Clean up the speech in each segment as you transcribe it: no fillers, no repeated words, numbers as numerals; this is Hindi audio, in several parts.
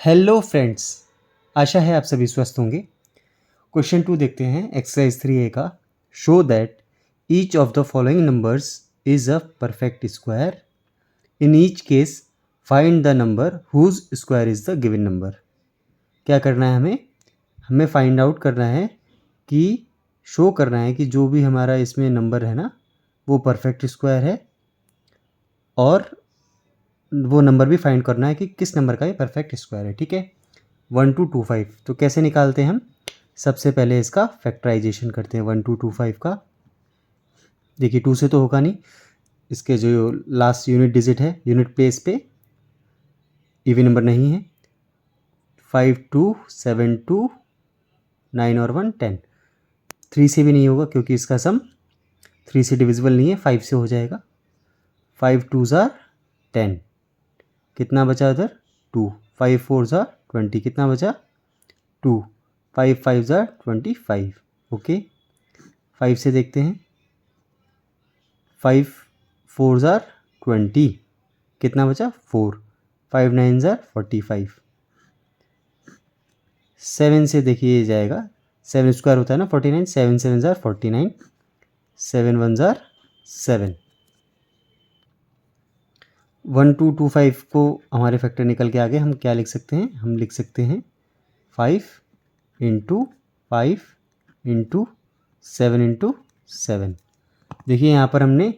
हेलो फ्रेंड्स, आशा है आप सभी स्वस्थ होंगे। क्वेश्चन 2 देखते हैं एक्सरसाइज 3A का। Show that each of the following numbers is a perfect square. In each case find the number whose square is the given number. क्या करना है हमें फाइंड आउट करना है कि शो करना है कि जो भी हमारा इसमें नंबर है ना वो परफेक्ट स्क्वायर है, और वो नंबर भी फाइंड करना है कि किस नंबर का ये परफेक्ट स्क्वायर है। ठीक है, 1 2 2 5। तो कैसे निकालते हैं हम? सबसे पहले इसका फैक्टराइजेशन करते हैं 1 2 2 5 का। देखिए 2 से तो होगा नहीं, इसके जो लास्ट यूनिट डिजिट है, यूनिट प्लेस पे इवन नंबर नहीं है। 5 2 7 2 9 और 1 10। 3 से भी नहीं होगा क्योंकि इसका सम 3 से डिविजिबल नहीं है, 5 से हो जाएगा। 5 2 ज़ार 10, कितना बचा उधर 2। 5 4 ज़ार 20, कितना बचा 2। 5 5 ज़ार 25। ओके, 5 से देखते हैं। 5 4 ज़ार 20, कितना बचा 4। 5 9 ज़ार 45। 7 से देखिए ये जाएगा, 7 स्क्वायर होता है ना 49। 7 7 ज़ार 49, 7 1 ज़ार 7। 1 2 2 5 को हमारे फैक्टर निकल के आगे हम क्या लिख सकते हैं? हम लिख सकते हैं 5 इंटू 5 इंटू 7 इंटू 7। देखिए यहाँ पर हमने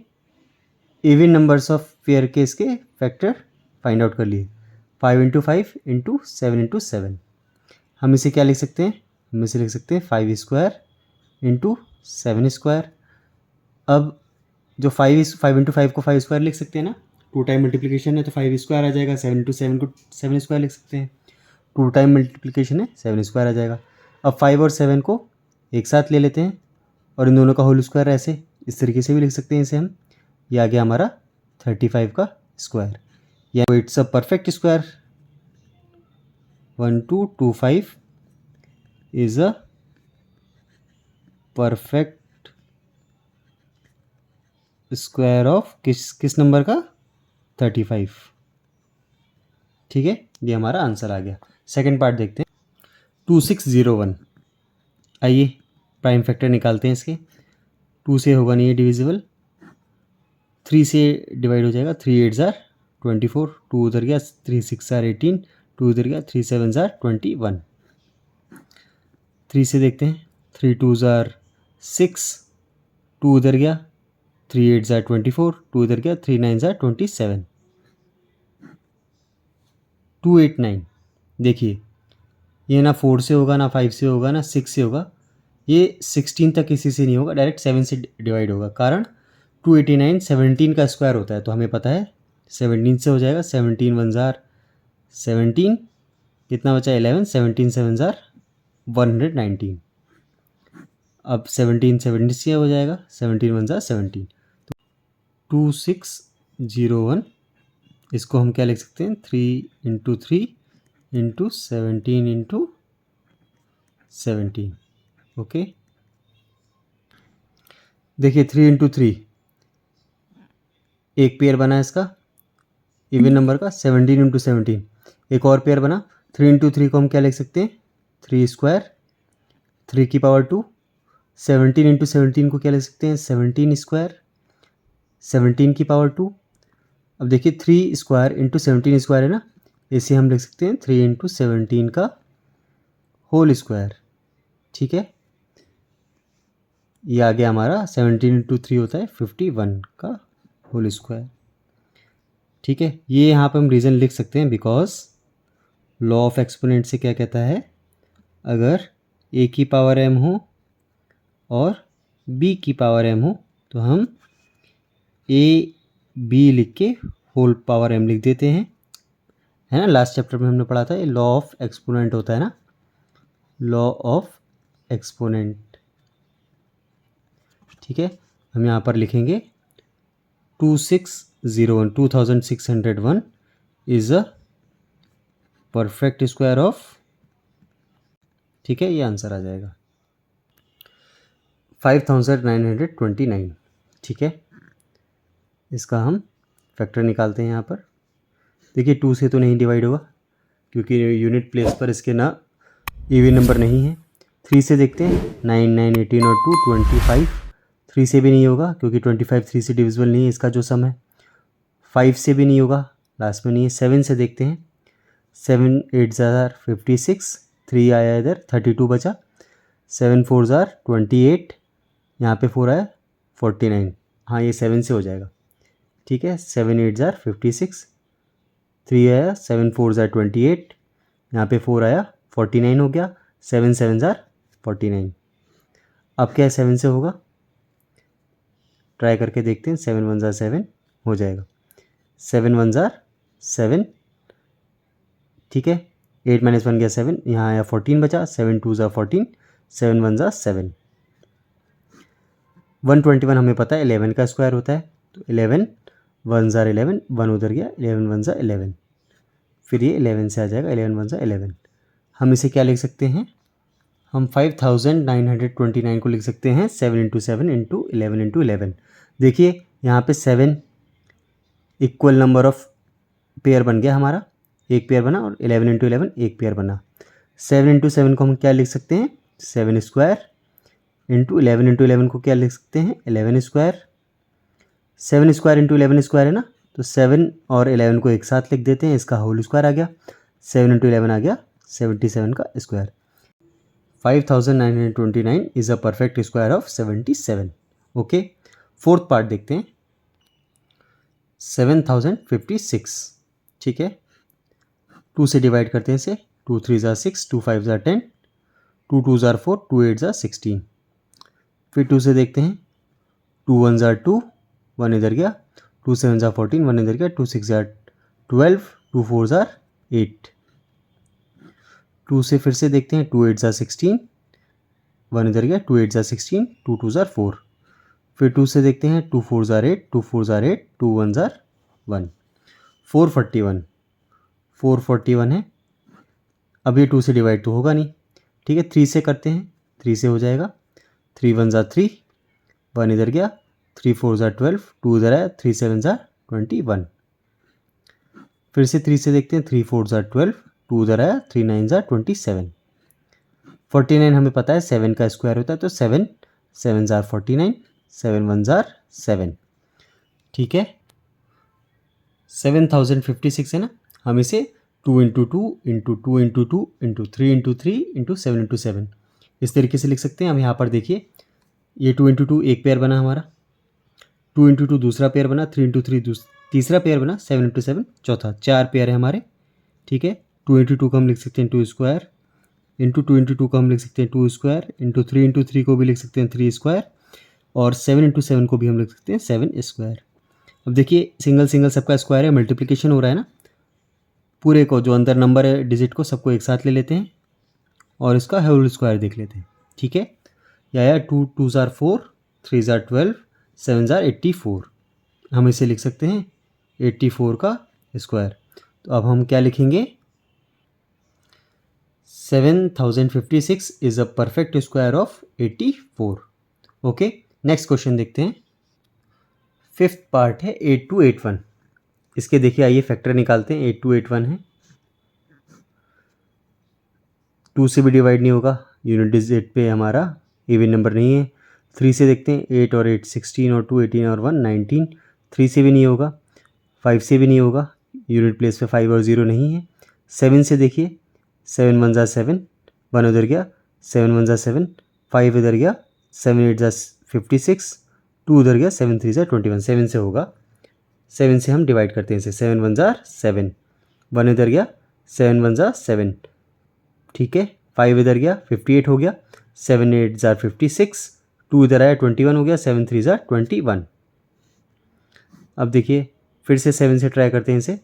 इवन नंबर्स ऑफ पेयर के इसके फैक्टर फाइंड आउट कर लिए। 5 इंटू 5 इंटू 7 इंटू 7। हम इसे क्या लिख सकते हैं? हम इसे लिख सकते हैं 5 स्क्वायर इंटू 7 स्क्वायर। अब जो 5 इंटू 5 को 5 स्क्वायर लिख सकते हैं ना, 2 टाइम मल्टीप्लिकेशन है तो 5 स्क्वायर आ जाएगा। 7 इंटू 7 को 7 स्क्वायर लिख सकते हैं, 2 टाइम मल्टीप्लिकेशन है 7 स्क्वायर आ जाएगा। अब 5 और 7 को एक साथ ले लेते हैं और इन दोनों का होल स्क्वायर ऐसे इस तरीके से भी लिख सकते हैं इसे हम। ये आ गया हमारा 35 का स्क्वायर, या it's a perfect square. 1 2 2 5 is a perfect square of किस नंबर का? 35। ठीक है, ये हमारा आंसर आ गया। सेकंड पार्ट देखते हैं 2601। आइए प्राइम फैक्टर निकालते हैं इसके। 2 से होगा नहीं ये डिविजिबल, 3 से डिवाइड हो जाएगा। 3 8 ज़ार 24, 2 उधर गया, 3 6 ज़ार 18, 2 उधर गया, 3 7 ज़ार 21। 3 से देखते हैं, 3 2 ज़ार 6, 2 उधर गया, 3 8 ज़ार 24, 2 उधर गया, 3 9 ज़ार 27। 2 8 9। देखिए ये ना 4 से होगा, ना 5 से होगा, ना 6 से होगा। ये 16 तक किसी से नहीं होगा, डायरेक्ट 7 से डिवाइड होगा। कारण 289 17 का स्क्वायर होता है, तो हमें पता है 17 से हो जाएगा। 17 1 ज़ार 17, कितना बचा 11। 17 7 ज़ार 119। अब 17 70 से हो जाएगा, 17 1 ज़ार 17। तो 2601, इसको हम क्या लिख सकते हैं? 3 इंटू 3 इंटू 17 इंटू 17। ओके, देखिए 3 इंटू 3 एक पेयर बना इसका इवन नंबर का। 17 इंटू 17 एक और पेयर बना। 3 इंटू 3 को हम क्या लिख सकते हैं? 3 स्क्वायर, 3 की पावर 2। 17 इंटू 17 को क्या लिख सकते हैं? 17 स्क्वायर, 17 की पावर 2। अब देखिए 3 स्क्वायर इंटू 17 स्क्वायर है ना, इसे हम लिख सकते हैं 3 इंटू 17 का होल स्क्वायर। ठीक है, ये आ गया हमारा 17 इंटू 3 होता है 51 का होल स्क्वायर। ठीक है, ये यहाँ पर हम रीज़न लिख सकते हैं बिकॉज लॉ ऑफ एक्सपोनेंट से क्या कहता है, अगर a की पावर m हो और b की पावर m हो तो हम a b लिख के होल पावर m लिख देते हैं, है ना। लास्ट चैप्टर में हमने पढ़ा था, ये लॉ ऑफ एक्सपोनेंट होता है ना, लॉ ऑफ एक्सपोनेंट। ठीक है, हम यहाँ पर लिखेंगे 2601 is a perfect square of. ठीक है, ये आंसर आ जाएगा 5929। ठीक है, इसका हम फैक्टर निकालते हैं यहाँ पर। देखिए 2 से तो नहीं डिवाइड होगा, क्योंकि यूनिट प्लेस पर इसके ना इवन नंबर नहीं है। 3 से देखते हैं 9, 9, 18 और 2 25। 3 से भी नहीं होगा क्योंकि 25 3 से डिविजिबल नहीं है इसका जो सम है। 5 से भी नहीं होगा, लास्ट में नहीं है। 7 से देखते हैं 7 8 ज़ार 56, 3 आया इधर 32 बचा। 7 4 ज़ार 28, यहाँ पे 4 आया 49। हाँ ये 7 से हो जाएगा, ठीक है। 7 8 ज़ार 56, 3 आया 7 4 ज़ार 28, यहाँ पे 4 आया 49 हो गया। 7 7 ज़ार 49। अब क्या है 7 से होगा, ट्राई करके देखते हैं। 7 1 ज़ार 7 हो जाएगा। 7 1 ज़ार 7, ठीक है। 8 - 1 गया 7, यहाँ आया 14 बचा। 7 2 ज़ार 14, 7 1 ज़ार 7। 121 हमें पता है 11 का स्क्वायर होता है, तो 11 1 ज़ार 11, 1 उधर गया, 11 1 ज़ार 11, फिर ये 11 से आ जाएगा। 11 1 ज़ार 11। हम इसे क्या लिख सकते हैं, हम 5929 को लिख सकते हैं 7 × 7 × 11 × 11। देखिए यहाँ पे 7 इक्वल नंबर ऑफ पेयर बन गया हमारा, एक पेयर बना, और 11 × 11 एक पेयर बना। 7 × 7 को हम क्या लिख सकते हैं, 7 स्क्वायर, इंटू 11 × 11 को क्या लिख सकते हैं, 11 स्क्वायर। 7 स्क्वायर × 11 स्क्वायर है ना, तो 7 और 11 को एक साथ लिख देते हैं, इसका होल स्क्वायर आ गया। 7 × 11 आ गया 77 का square. 5929 is a perfect square of 77। Okay, fourth part देखते हैं। 7056, ठीक है। 2 से डिवाइड करते हैं इसे। 2 3 ज़ार 6, 2 5 ज़ार 10, 2 2 ज़ार 4, 2 8 ज़ार 16। फिर 2 से देखते हैं। 2 1 ज़ार 2, 1 इधर गया। 2 7 ज़ार 14, 1 इधर गया। 2 6 ज़ार 12, 2 4 ज़ार 8। 2 से फिर से देखते हैं। 2 8 ज़ार 16, 1 इधर गया। 2 8 ज़ार 16, 2 2 ज़ार 4। फिर 2 से देखते हैं। 2 4 ज़ार 8, 2 4 ज़ार 8, 2 1 ज़ार 1। 441 है। अब ये 2 से डिवाइड तो होगा नहीं, ठीक है। 3 से करते हैं, 3 से हो जाएगा। 3 1 ज़ार 3, 1 इधर गया। 3 4 ज़ार 12, 2 इधर आया। 3 7 ज़ार 21। फिर से 3 से देखते हैं। 3 4 ज़ार 12, 2 इधर आया। 3 9 ज़ार 27। 49 हमें पता है 7 का स्क्वायर होता है, तो 7 7 ज़ार 49, 7 1 ज़ार 7, ठीक है। 7056 है ना, हम इसे 2 × 2 × 2 × 2 × 3 × 3 × 7 × 7 इस तरीके से लिख सकते हैं। हम यहाँ पर देखिए, ये 2 × 2 एक पेयर बना हमारा, 2 × 2 दूसरा पेयर बना, 3 × 3 तीसरा पेयर बना, 7 × 7 चौथा, 4 पेयर है हमारे, ठीक है। 2 × 2 को हम लिख सकते हैं 2 स्क्वायर, इंटू 2 × 2 को हम लिख सकते हैं 2 स्क्वायर, इंटू 3 × 3 को भी लिख सकते हैं 3 स्क्वायर, और 7 × 7 को भी हम लिख सकते हैं 7 स्क्वायर। अब देखिए सिंगल सिंगल सबका स्क्वायर है, मल्टीप्लिकेशन हो रहा है ना, पूरे को जो अंदर नंबर है डिजिट को सबको एक साथ ले लेते हैं और इसका होल स्क्वायर देख लेते हैं, ठीक है। या 2 2 ज़ार 4, 3 ज़ार 12, 7 ज़ार 84। हम इसे लिख सकते हैं 84 का स्क्वायर। तो अब हम क्या लिखेंगे, 7056 is a perfect square of 84। Okay, next question देखते हैं। फिफ्थ पार्ट है 8281। इसके देखिए आइए फैक्टर निकालते हैं। 8281 है, 2 से भी डिवाइड नहीं होगा, यूनिट डिजिट पे हमारा इवन नंबर नहीं है। 3 से देखते हैं। 8 और 8 16 और 2 18 और 1 19। 3 से भी नहीं होगा, 5 से भी नहीं होगा, यूनिट प्लेस पे 5 और 0 नहीं है। 7 से देखिए, 7 1 ज़ार 7, 1 उधर गया। 7 1 ज़ार 7, 5 इधर गया। 7 8 ज़ार 56, 2 उधर गया। 7 3 ज़ार 21, 7 से होगा। 7 से हम डिवाइड करते हैं इसे। 7 1 ज़ार 7, 1 इधर गया। 7 1 ज़ार 7, ठीक है। 5 इधर गया, 58 हो गया। 7 8 ज़ार 56, 2 इधर आया 21 हो गया। 7 3 ज़ार 21। अब देखिए फिर से 7 से ट्राई करते हैं इसे।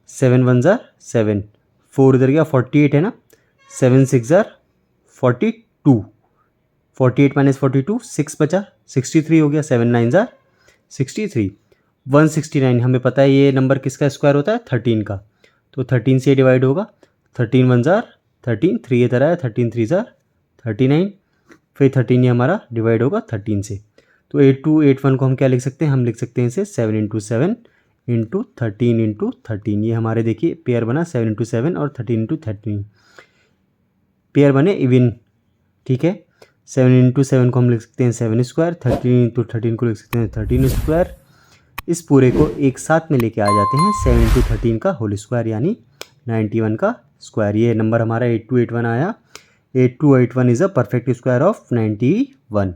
7 1 ज़ार 7, 4 इधर गया। 48 है ना। 7 6 ज़ार 42, 48 - 42 6 बचा, 63 हो गया। 7 9 ज़ार 63। 169 हमें पता है ये नंबर किसका स्क्वायर होता है, 13 का, तो 13 से डिवाइड होगा। 13 1 ज़ार 13, 3 इधर आया। 13 3 ज़ार 39, फिर 13 ये हमारा डिवाइड होगा 13 से। तो 8281 को हम क्या लिख सकते हैं, हम लिख सकते हैं इसे 7 × 7 इंटू 13 ये हमारे देखिए पेयर बना 7 इंटू 7 और 13 इंटू 13 पेयर बने इवन, ठीक है। 7 इंटू 7 को हम लिख सकते हैं 7 स्क्वायर, 13 इंटू 13 को लिख सकते हैं 13 स्क्वायर। इस पूरे को एक साथ में लेके आ जाते हैं 7 इंटू 13 का होल स्क्वायर यानी 91 का स्क्वायर। ये नंबर हमारा 8281 आया। 8281 is a perfect square of 91।